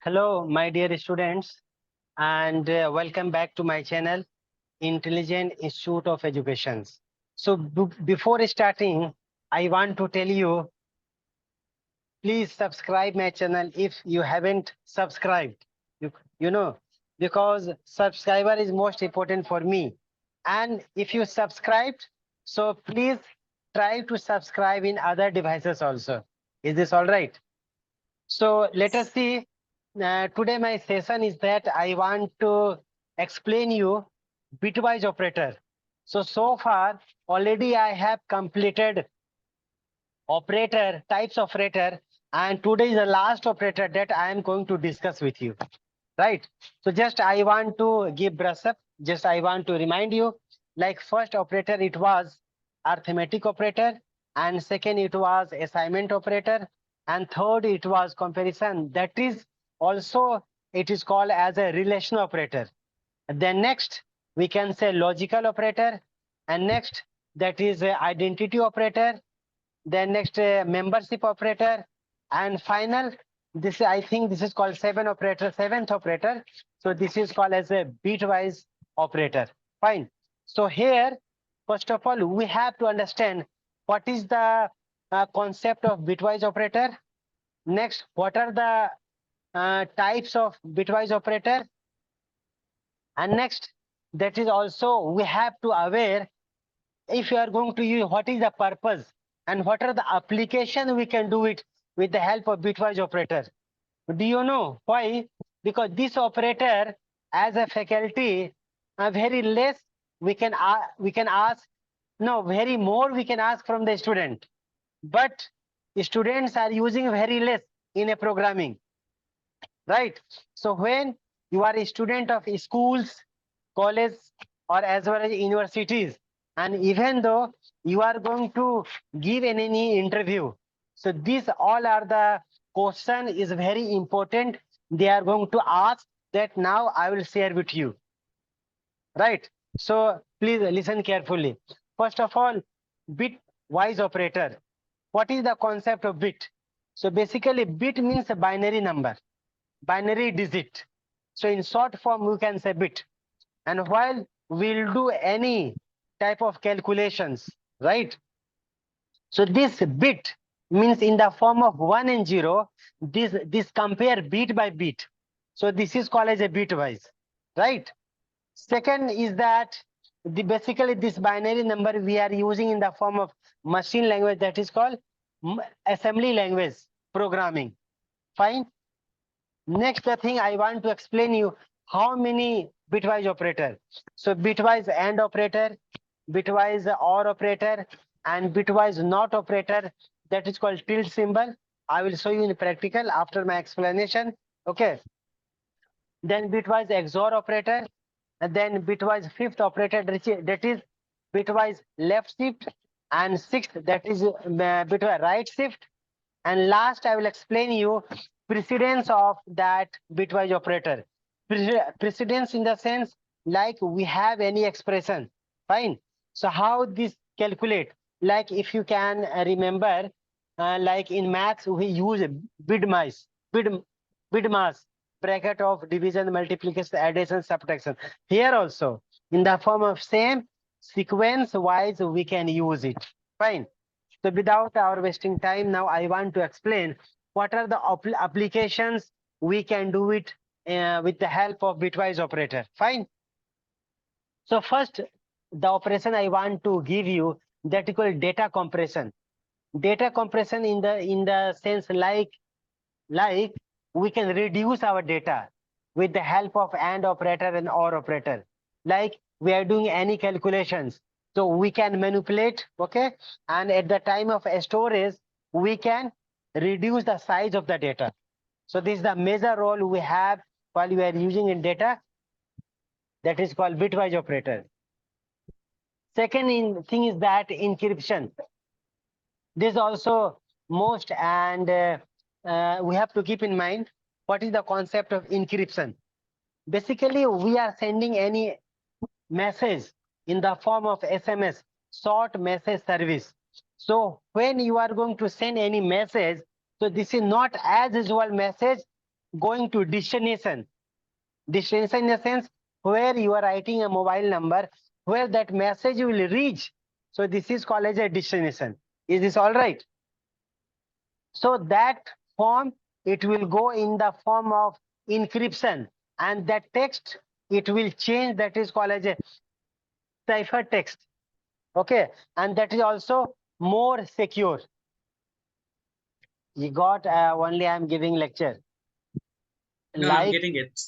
Hello, my dear students, and welcome back to my channel, Intelligent Institute of Education. So, before starting, I want to tell you, please subscribe my channel if you haven't subscribed. You know, because subscriber is most important for me. And if you subscribed, so please try to subscribe in other devices also. Is this all right? So let us see. Today my session is that I want to explain you bitwise operator. So far already I have completed operator, types of operator, and today is the last operator that I am going to discuss with you. Right? So just I want to give brush up. Just I want to remind you, like first operator it was arithmetic operator, and second it was assignment operator, and third it was comparison. That is also it is called as a relation operator. Then next we can say logical operator, and next that is a identity operator, then next membership operator, and final this I think this is called seventh operator. So this is called as a bitwise operator. Fine. So here first of all we have to understand what is the concept of bitwise operator. Next, what are the types of bitwise operator, and next that is also we have to aware if you are going to use what is the purpose and what are the application we can do it with the help of bitwise operator. Do you know why? Because this operator as a faculty very less we can ask, no, very more we can ask from the student, but students are using very less in a programming, right? So when you are a student of schools, college, or as well as universities, and even though you are going to give in any interview, so these all are the question is very important. They are going to ask that now I will share with you, right? So please listen carefully. First of all, bitwise operator. What is the concept of bit? So basically bit means a binary number, binary digit. So in short form, we can say bit. And while we'll do any type of calculations, right? So this bit means in the form of 1 and 0, this compare bit by bit. So this is called as a bitwise, right? Second is that basically this binary number we are using in the form of machine language, that is called assembly language programming. Fine. Next, the thing I want to explain you how many bitwise operator. So bitwise AND operator, bitwise OR operator, and bitwise NOT operator. That is called tilde symbol. I will show you in practical after my explanation. Okay. Then bitwise XOR operator, and then bitwise fifth operator, that is bitwise left shift, and sixth that is bitwise right shift. And last, I will explain you precedence of that bitwise operator. Precedence in the sense like we have any expression. Fine. So how this calculate? Like if you can remember, like in maths we use bid bidmass, bracket of division, multiplication, addition, subtraction. Here also in the form of same sequence wise we can use it. Fine. So without our wasting time, now I want to explain what are the applications we can do it with the help of bitwise operator. Fine. So first, the operation I want to give you that is called data compression. Data compression in the sense like we can reduce our data with the help of AND operator and OR operator. Like we are doing any calculations, so we can manipulate, okay? And at the time of storage, we can reduce the size of the data. So this is the major role we have while we are using in data. That is called bitwise operator. Second thing is that encryption. This also most, and we have to keep in mind what is the concept of encryption. Basically, we are sending any message in the form of SMS, short message service. So when you are going to send any message, so this is not as usual message going to destination. Destination in the sense where you are writing a mobile number, where that message will reach. So this is called as a destination. Is this all right? So that form, it will go in the form of encryption, and that text, it will change. That is called as a cipher text. Okay, and that is also more secure. You got only I am giving lecture. No, I'm getting it.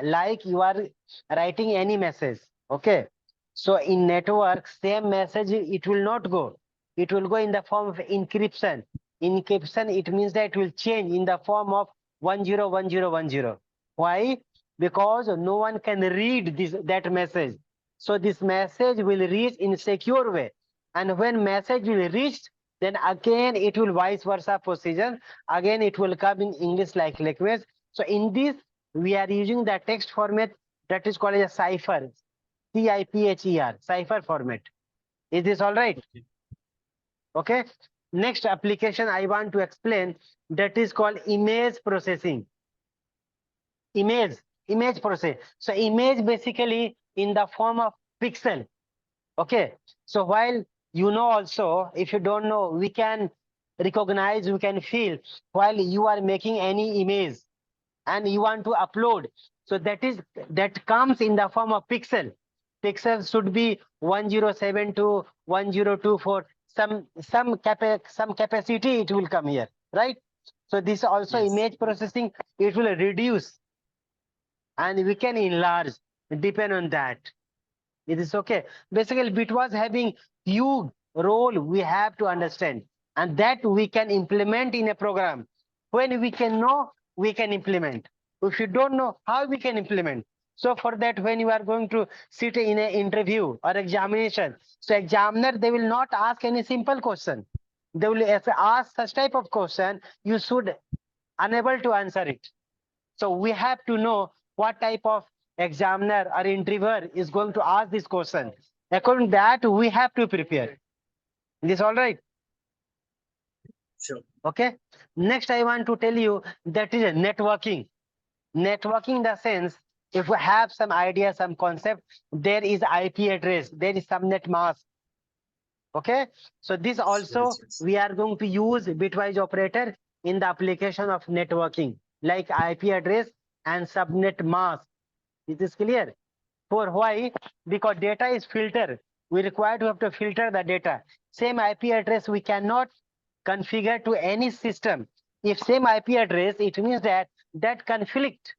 Like you are writing any message. Okay, so in network, same message it will not go. It will go in the form of encryption. Encryption, it means that it will change in the form of 101010. Why? Because no one can read that message. So this message will reach in secure way. And when message will reach, then again it will vice versa procedure. Again it will come in English like language. So in this, we are using the text format that is called a cipher. CIPHER, cipher format. Is this all right? Okay. Next application I want to explain, that is called image processing. Image process. So image basically in the form of pixel. Okay. So while you know also, if you don't know, we can recognize, we can feel while you are making any image and you want to upload. So that comes in the form of pixel. Pixel should be 1072, 1024. Some capacity it will come here, right? So this also Yes. image processing, it will reduce and we can enlarge, depend on that. It is okay. Basically, Bitwise having huge role we have to understand, and that we can implement in a program. When we can know, we can implement. If you don't know, how we can implement? So for that, when you are going to sit in an interview or examination, so examiner, they will not ask any simple question. They will ask such type of question, you should unable to answer it. So we have to know what type of examiner or interviewer is going to ask this question. According to that, we have to prepare. Is this all right? Sure. Okay. Next, I want to tell you that is networking. Networking in the sense, if we have some idea, some concept, there is IP address, there is subnet mask. Okay. So this also, Yes. we are going to use bitwise operator in the application of networking, like IP address and subnet mask. Is this clear? For why? Because data is filtered. We require to have to filter the data. Same IP address we cannot configure to any system. If same IP address, it means that conflict.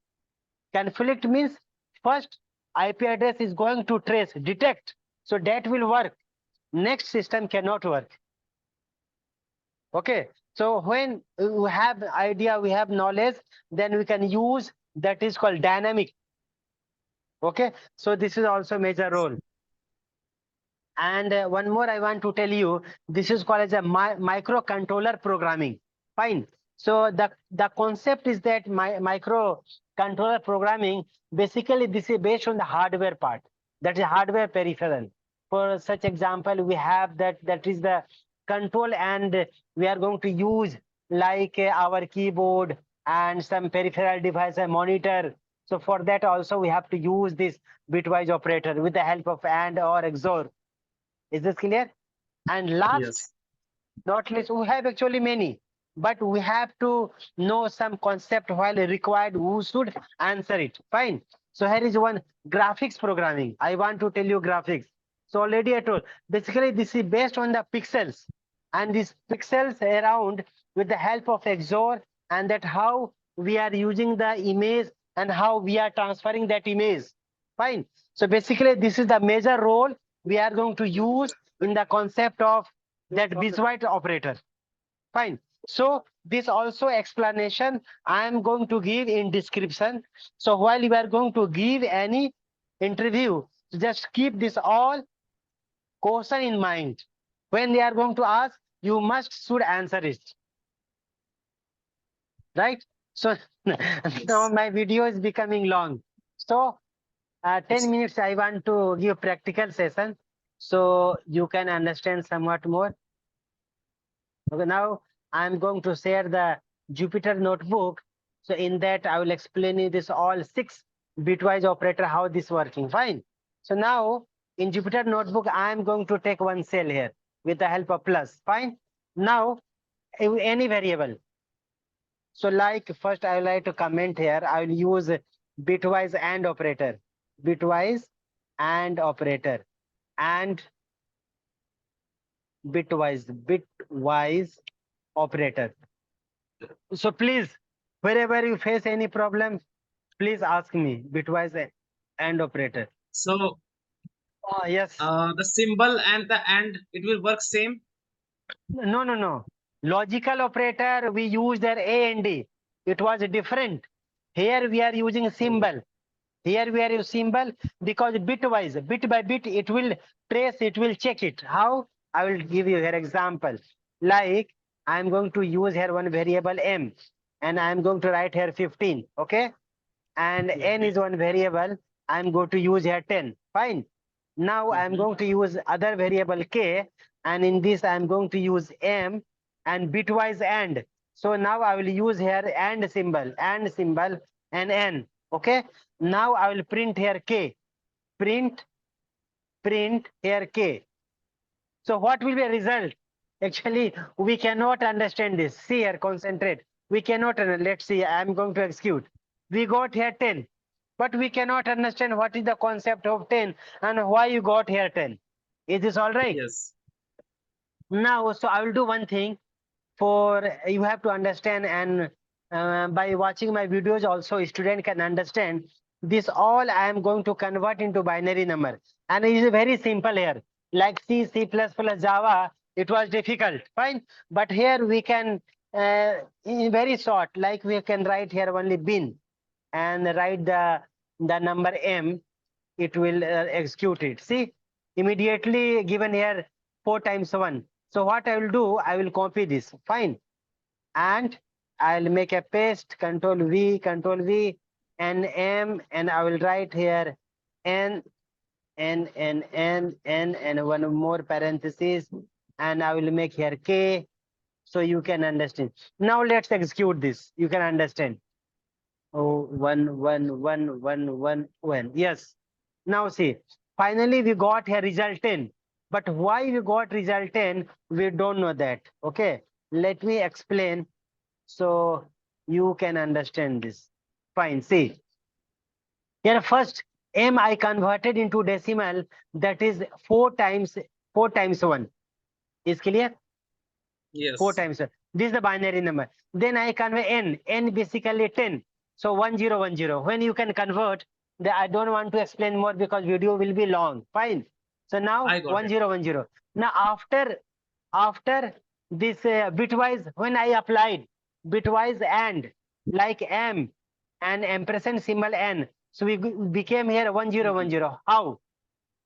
Conflict means first IP address is going to trace, detect. So that will work. Next system cannot work. Okay. So when we have idea, we have knowledge, then we can use that is called dynamic. Okay. So this is also major role. And one more I want to tell you, this is called as a microcontroller programming. Fine. So the concept is that microcontroller programming, basically this is based on the hardware part. That is hardware peripheral. For such example, we have that is the control, and we are going to use like our keyboard and some peripheral device, a monitor. So for that also we have to use this bitwise operator with the help of AND or XOR. Is this clear? And last, Yes. not least, we have actually many, but we have to know some concept while required, who should answer it. Fine. So here is one, graphics programming. I want to tell you graphics. So already I told, basically this is based on the pixels, and these pixels around with the help of XOR, and that how we are using the image and how we are transferring that image. Fine. So basically this is the major role we are going to use in the concept of that bitwise operator. Fine. So this also explanation I am going to give in description. So while you are going to give any interview, just keep this all question in mind. When they are going to ask, you should answer it. Right? So now my video is becoming long. So 10 minutes I want to give practical session so you can understand somewhat more. Okay, now I'm going to share the Jupyter notebook. So in that, I will explain you this all 6 bitwise operator, how this working. Fine. So now in Jupyter Notebook, I am going to take one cell here with the help of plus. Fine. Now any variable. So like first I will like to comment here. I will use bitwise and operator. Bitwise and operator and bitwise operator. So please, wherever you face any problem, please ask me. Bitwise and operator. So Oh yes. the symbol and the and it will work same. No. Logical operator, we use their A and D. It was different. Here we are using symbol. Here we are using symbol because bitwise, bit by bit, it will trace, it will check it. How? I will give you here example. Like I am going to use here one variable m, and I am going to write here 15. Okay, and n is one variable. I am going to use here 10. Fine. Now I am going to use other variable k, and in this I am going to use m and bitwise and. So now I will use here and symbol and n. Okay. Now I will print here k. Print here k. So what will be a result? Actually, we cannot understand this. See here, concentrate. We cannot. Let's see. I am going to execute. We got here 10, but we cannot understand what is the concept of 10 and why you got here 10. Is this all right? Yes. Now, so I will do one thing for you have to understand, and by watching my videos also student can understand this all. I am going to convert into binary number, and it is very simple here. Like C++, Java, it was difficult, fine, but here we can in very short, like we can write here only bin and write the number m. It will execute it. See, immediately given here 4 times 1. So what I will do, I will copy this. Fine. And I'll make a paste, control V, and M, and I will write here N, and one more parenthesis, and I will make here K, so you can understand. Now let's execute this. You can understand. Oh, 1. Yes. Now see, finally we got here result 10. But why we got result 10, we don't know that. Okay. Let me explain so you can understand this. Fine. See, here first m I converted into decimal, that is 4 times 1. Is clear? Yes. 4 times 1. This is the binary number. Then I convert n basically 10. So 1010. When you can convert, I don't want to explain more because video will be long. Fine. So now I got 1010. Now after this bitwise, when I applied bitwise and like m and ampersand symbol n, so we became here 1010. How?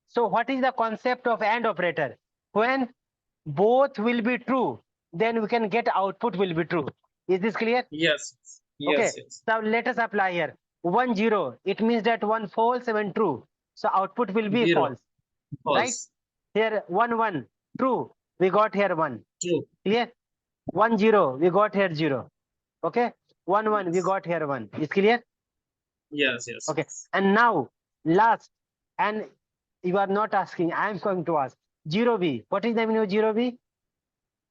So what is the concept of AND operator? When both will be true, then we can get output will be true. Is this clear? Yes. Okay. Yes. Now let us apply here. 10. It means that one false, one true. So output will be 0. false. Right? False. Here 1 true. We got here 1. True. Clear? 10. We got here 0. Okay. 1 we Yes. got here 1. Is clear? Yes. Okay. And now last, and you are not asking, I am going to ask. 0b. What is the meaning of 0b?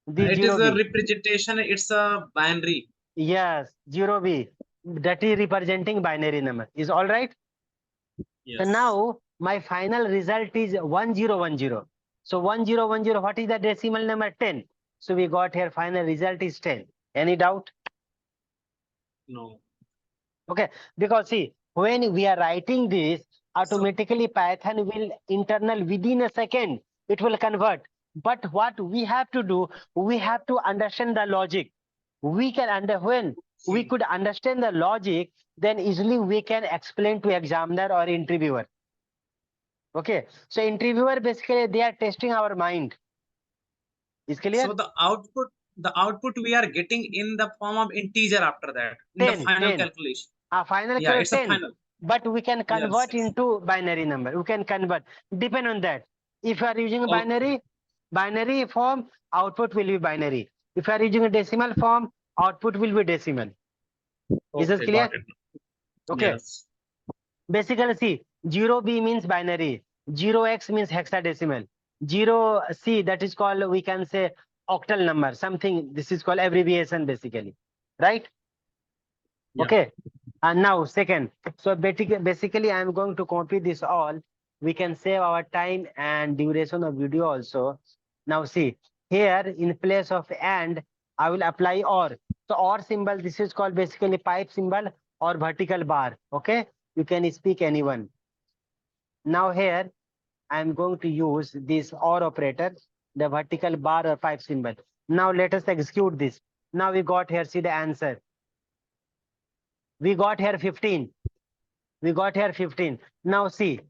The It is a 0b. representation. It's a binary. Yes, 0b. That is representing binary number. Is all right? Yes. So now my final result is 1010. So 1010, what is the decimal number? 10. So we got here final result is 10. Any doubt? No. Okay, because see, when we are writing this, automatically Python will internal within a second, it will convert. But what we have to do, we have to understand the logic. We can when we could understand the logic, then easily we can explain to examiner or interviewer. Okay, so interviewer basically they are testing our mind. Is clear? So the output we are getting in the form of integer after that in the 10, final 10. calculation. Final Yeah, calculation it's a 10. final. But we can Yes. convert into binary number. We can convert. Depend on that. If you are using Okay. binary form, output will be binary. If you are using a decimal form, output will be decimal. Is this Okay, clear? got it. Okay. Yes. Basically, see, 0B means binary, 0x means hexadecimal, 0C, that is called, we can say, octal number, something, this is called abbreviation basically, right? Yeah. Okay. And now, second, so basically, I am going to copy this all. We can save our time and duration of video also. Now, see, here in place of and, I will apply or. So, or symbol, this is called basically pipe symbol or vertical bar. Okay. You can speak anyone. Now, here, I am going to use this or operator, the vertical bar or pipe symbol. Now, let us execute this. Now, we got here, see the answer. We got here 15. We got here 15. Now see.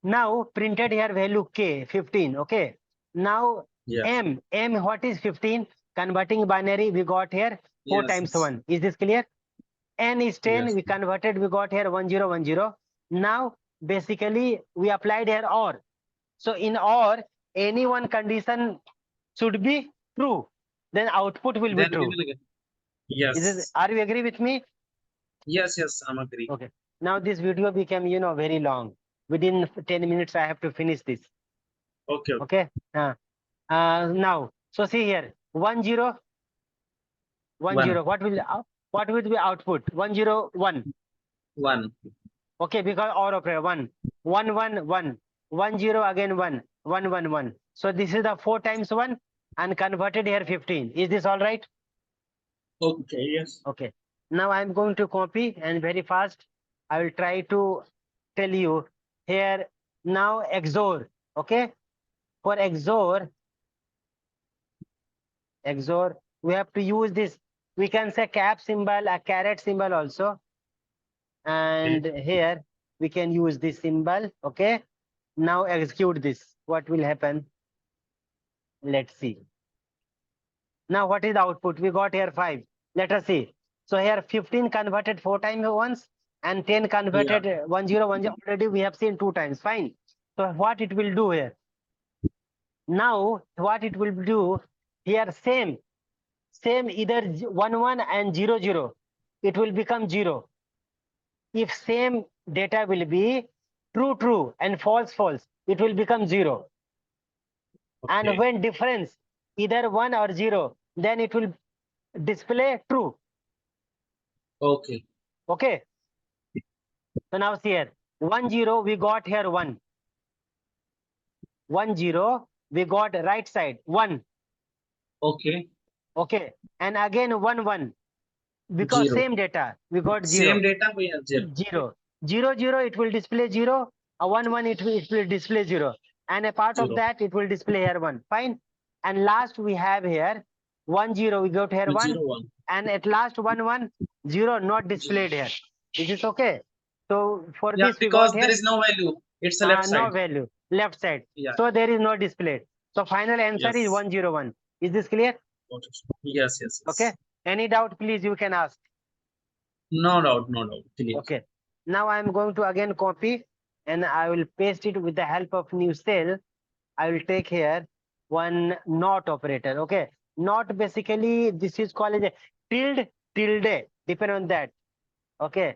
Now printed here value k 15. Okay. Now Yeah. m what is 15? Converting binary we got here 4 Yes. times Yes. 1. Is this clear? N is 10. Yes. We converted. We got here 1010. Now basically we applied here or. So in or any one condition should be true. Then output will be Then we true. will get. Is this, Yes. are you agree with me? Yes. Yes. I'm agree. Okay. Now this video became, very long. Within 10 minutes, I have to finish this. Okay. Okay. Now, so see here, 1 0 1 One. 0. What will be output? 1 0 1. One. Okay, because or operator 1 1 1 1 1 0 again 1 1 1 1. So this is the 4 times 1 and converted here 15. Is this all right? Okay. Yes. Okay. Now I'm going to copy and very fast. I will try to tell you here now XOR. Okay. For XOR, we have to use this. We can say cap symbol, a caret symbol also. And Okay. here we can use this symbol. Okay. Now execute this. What will happen? Let's see. Now what is the output? We got here 5. Let us see. So here 15 converted 4 times once and 10 Yeah. converted 1010. Already we have seen 2 times. Fine. So what it will do here? Now what it will do here, same either 1 1 and 0 0. It will become 0. If same data will be true true and false false, it will become 0. And Okay. when difference either 1 or 0, then it will display true. Okay. Okay. So now see here 1 0 we got here 1. 1 0 we got right side 1. Okay. Okay. And again 1 1 because Zero. same data we got Same 0. data we have zero. 0 0 0 it will display 0. 1 1 it will display 0. And a part of Zero. that it will display here 1. Fine. And last we have here 1 0 we got here 1. Zero one. And at last 1 1 0 not displayed here. Is this okay? So for Yeah, this we got because there here is no value. It's a left no side. value left side. Yeah. So there is no display. So final answer is Yes. 101. Is this clear? Got it. Yes. Yes. Okay. Yes. Any doubt, please you can ask. No doubt. No doubt. Clear. Okay. Now I'm going to again copy and I will paste it with the help of new cell. I will take here one not operator. Okay. Not basically this is called a tilde depend on that. Okay.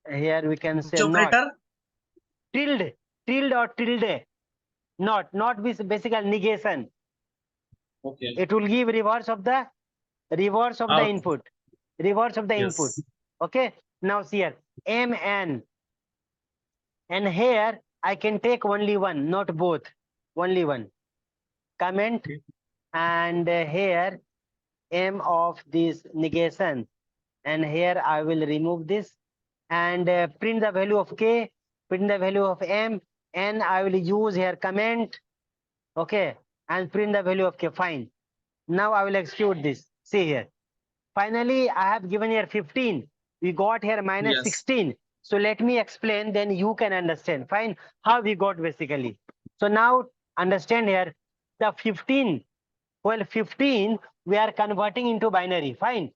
Here we can Which say not operator? tilde or tilde. Not with basical negation. Okay. It will give reverse of the Out. input. Reverse of the input. Yes. Okay. Now see here mn. And here I can take only one, not both, only one. Comment. Okay. And here m of this negation. And here I will remove this and print the value of k, print the value of m, and I will use here comment. Okay. And print the value of k. Fine. Now I will execute this. See here. Finally, I have given here 15. We got here minus Yes. 16. So let me explain, then you can understand. Fine. How we got basically. So now understand here the 15. Well, 15 we are converting into binary. Fine.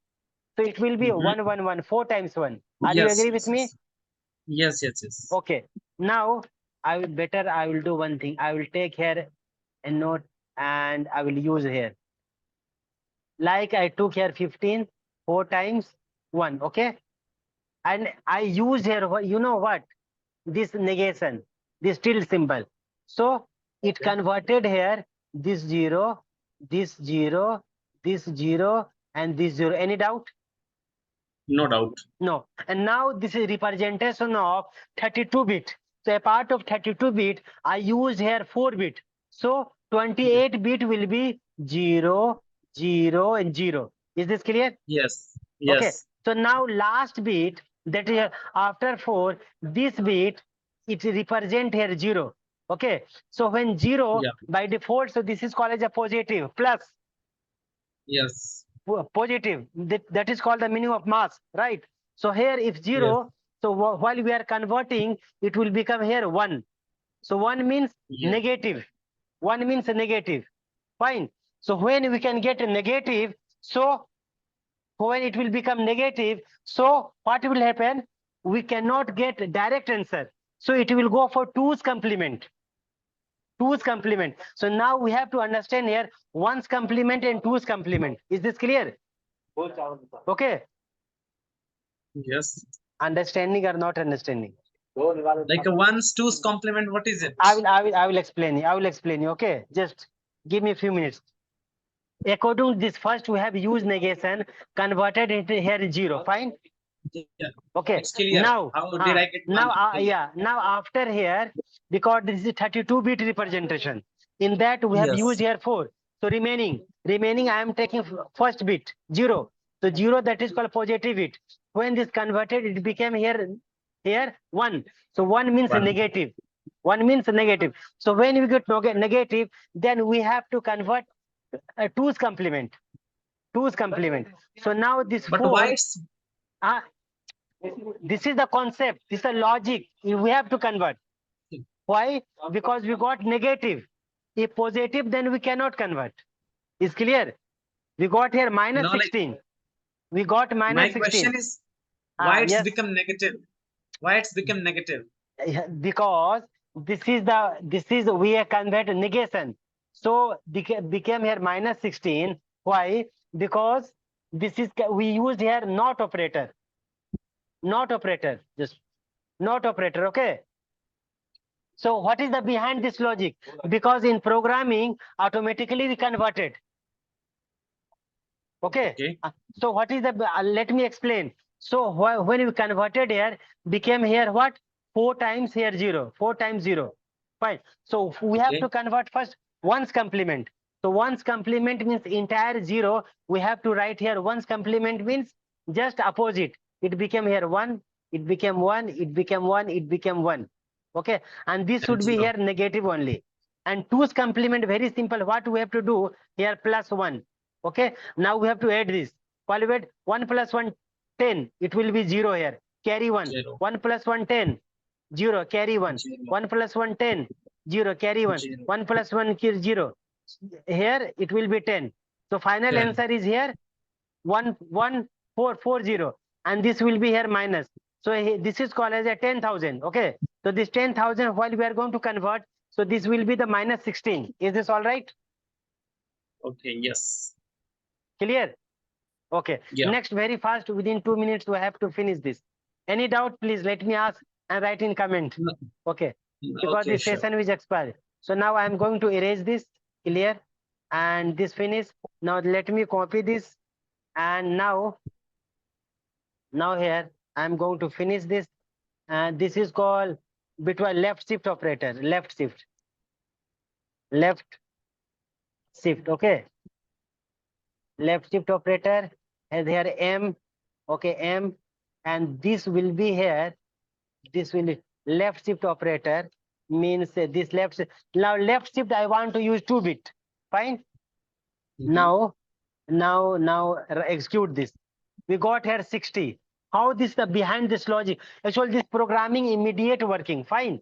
So it will be 1 1 1 4 times 1. Are you Yes. agree with Yes. me? Yes. Yes. Yes. Yes. Okay. Now I will do one thing. I will take here a note and I will use here. Like I took here 15 4 times 1. Okay. And I use here, you know what? This negation, this tilde symbol. So it converted here this 0, this 0, this 0, and this 0. Any doubt? No doubt. No. And now this is representation of 32-bit. So a part of 32-bit, I use here 4-bit. So 28-bit will be 0, 0, and 0. Is this clear? Yes. Okay. Yes. So now last bit, that is after 4, this bit, it represent here 0. Okay. So when 0 Yeah. by default, so this is called as a positive, plus Yes. positive. That is called the meaning of mass, right? So here if 0, Yes. so while we are converting, it will become here 1. So 1 means Yes. negative. 1 means negative. Fine. So when we can get a negative, so when it will become negative, so what will happen? We cannot get a direct answer. So it will go for 2's complement. 2's complement. So now we have to understand here 1's complement and 2's complement. Is this clear? Okay. Yes. Understanding or not understanding? Like a ones, two's complement. What is it? I will explain you. I will explain you. Okay. Just give me a few minutes. According to this, first we have used negation, converted into here 0. Fine. Yeah. Okay. It's clear. Now, How did I get one? yeah. Now after here, because this is 32-bit representation, in that we have used Yes. here 4. So remaining, I am taking first bit 0. So 0, that is called positive bit. When this converted, it became here 1. So 1 means One. negative. 1 means negative. So when we get negative, then we have to convert 2's complement. 2's complement. So now this But 4. why it's This is the concept. This is the logic. We have to convert. Why? Because we got negative. If positive, then we cannot convert. Is clear? We got here minus like 16. We got my minus 16. question is why it's Yes. become negative? Why it's become negative? Because this is we have convert negation. So became here minus 16. Why? Because this is we used here not operator. Not operator. Just not operator. Okay. So what is the behind this logic? Because in programming, automatically we converted. Okay. Okay. So what is the, let me explain. So when we converted here, became here what? 4 times here 0. 4 times 0. Fine. So we have to convert first 1's complement. So 1's complement means entire 0. We have to write here 1's complement means just opposite. It became here 1. It became 1. It became 1. It became 1. Okay. And this should be Zero. here negative only. And 2's complement, very simple. What we have to do here, plus 1. Okay. Now we have to add this. Evaluate 1 plus 1, 10. It will be 0 here. Carry 1. Zero. 1 plus 1, 10. 0. Carry 1. Zero. 1 plus 1, 10. 0. Carry 1. Zero. 1 plus 1, 0. Here it will be 10. So final 10. answer is here 1, 1, 4, 4, 0. And this will be here minus. So this is called as a 10,000. Okay. So this 10,000, while we are going to convert, so this will be the minus 16. Is this all right? Okay. Yes. Clear? Okay. Yeah. Next, very fast, within 2 minutes, we have to finish this. Any doubt, please let me ask and write in comment. No. Okay. Because Okay, the session is expired. So now I'm going to erase this. Clear? And this finish. Now let me copy this. And now here I'm going to finish this. And this is called Bitwise left shift operator. Left shift. Left shift. Okay. Left shift operator has here M. Okay, M. And this will be here. This will be left shift operator means this left shift. Now left shift I want to use 2-bit. Fine. Now execute this. We got here 60. How this the behind this logic? Actually, this programming immediate working. Fine.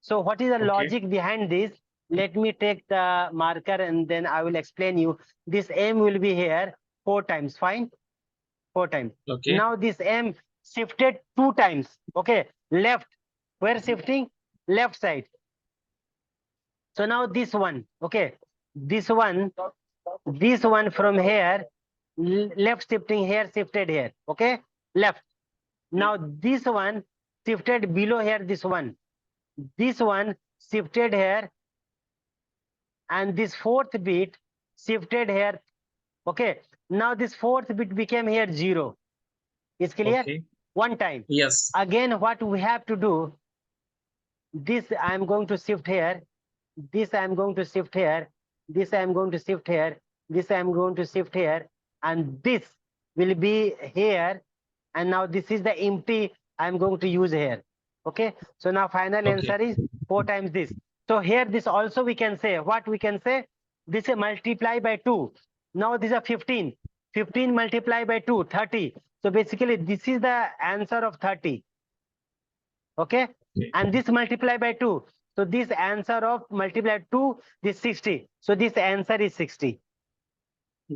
So what is the logic behind this? Let me take the marker and then I will explain you. This M will be here 4 times. Fine. 4 times. Okay. Now this M shifted 2 times. Okay. Left. Where shifting? Left side. So now this one. Okay. This one from here, left shifting here, shifted here. Okay. left. Now this one shifted below here, this one shifted here, and this fourth bit shifted here. Okay, now this fourth bit became here 0. Is clear? Okay. One time. Yes. Again, what we have to do, this I am going to shift here, this I am going to shift here, this I am going to shift here, this I am going to shift here, and this will be here. And now this is the empty I am going to use here. Okay, so now final Okay. answer is 4 times this. So here this also we can say, what we can say, this is multiply by 2. Now these are 15. 15 multiplied by 2, 30. So basically this is the answer of 30. Okay, and this multiply by 2. So this answer of multiply 2, this 60. So this answer is 60.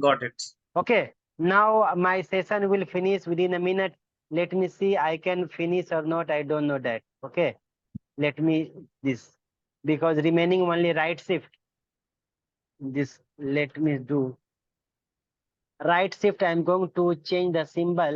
Got it. Okay, now my session will finish within a minute. Let me see, I can finish or not, I don't know that. Okay, let me this, because remaining only right shift. This let me do right shift. I'm going to change the symbol.